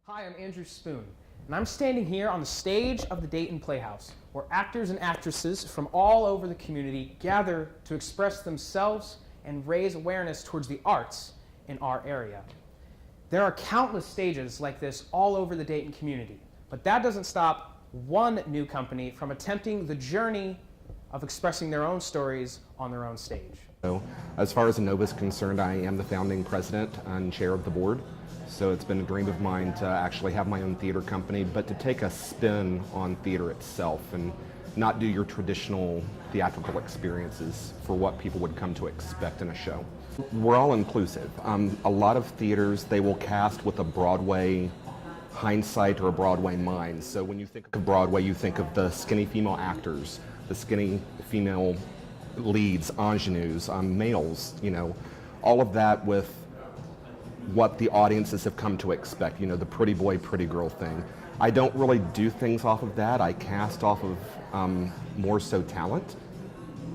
Hi, I'm Andrew Spoon, and I'm standing here on the stage of the Dayton Playhouse, where actors and actresses from all over the community gather to express themselves and raise awareness towards the arts in our area. There are countless stages like this all over the Dayton community, but that doesn't stop one new company from attempting the journey of expressing their own stories on their own stage. So, as far as Innova is concerned, I am the founding president and chair of the board. So it's been a dream of mine to actually have my own theater company, but to take a spin on theater itself and not do your traditional theatrical experiences for what people would come to expect in a show. We're all inclusive. A lot of theaters, they will cast with a Broadway hindsight or a Broadway mind. So when you think of Broadway, you think of the skinny female actors, the skinny female leads, ingenues, males, all of that with what the audiences have come to expect, the pretty boy, pretty girl thing. I don't really do things off of that. I cast off of more so talent.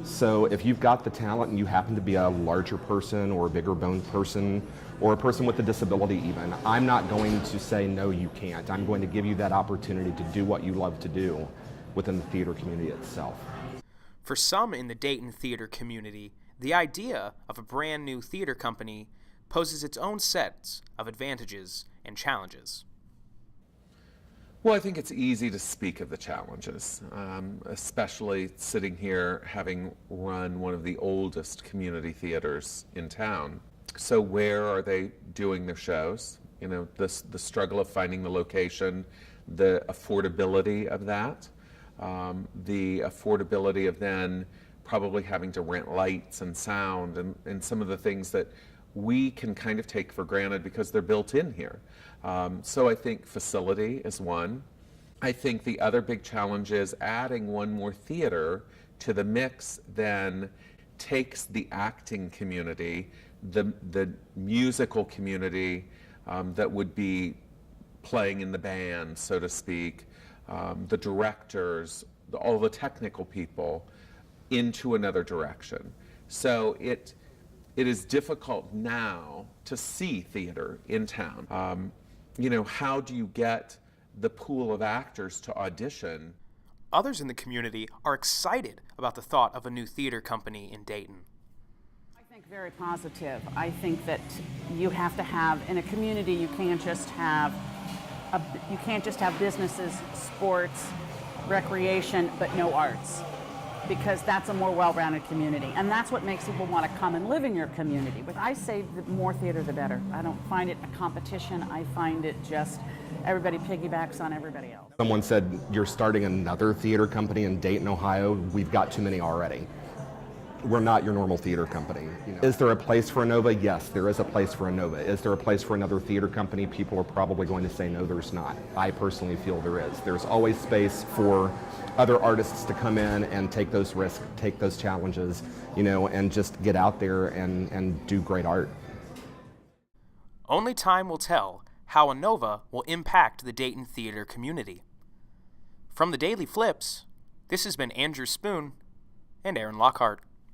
So if you've got the talent and you happen to be a larger person or a bigger boned person or a person with a disability even, I'm not going to say, no, you can't. I'm going to give you that opportunity to do what you love to do within the theater community itself. For some in the Dayton theater community, the idea of a brand new theater company poses its own sets of advantages and challenges. Well, I think it's easy to speak of the challenges, especially sitting here having run one of the oldest community theaters in town. So where are they doing their shows? The struggle of finding the location, the affordability of that, the affordability of then probably having to rent lights and sound and some of the things that we can kind of take for granted because they're built in here. So I think facility is one. I think the other big challenge is adding one more theater to the mix then takes the acting community, the musical community that would be playing in the band, so to speak, the directors, all the technical people, into another direction. So it is difficult now to see theater in town. How do you get the pool of actors to audition? Others in the community are excited about the thought of a new theater company in Dayton. I think very positive. I think that you have to have, in a community, you can't just have businesses, sports, recreation, but no arts, because that's a more well-rounded community. And that's what makes people want to come and live in your community. But I say the more theater, the better. I don't find it a competition. I find it just everybody piggybacks on everybody else. Someone said, you're starting another theater company in Dayton, Ohio. We've got too many already. We're not your normal theater company. Is there a place for Innova? Yes, there is a place for Innova. Is there a place for another theater company? People are probably going to say, no, there's not. I personally feel there is. There's always space for other artists to come in and take those risks, take those challenges, and just get out there and do great art. Only time will tell how Innova will impact the Dayton theater community. From the Daily Flips, this has been Andrew Spoon and Aaron Lockhart.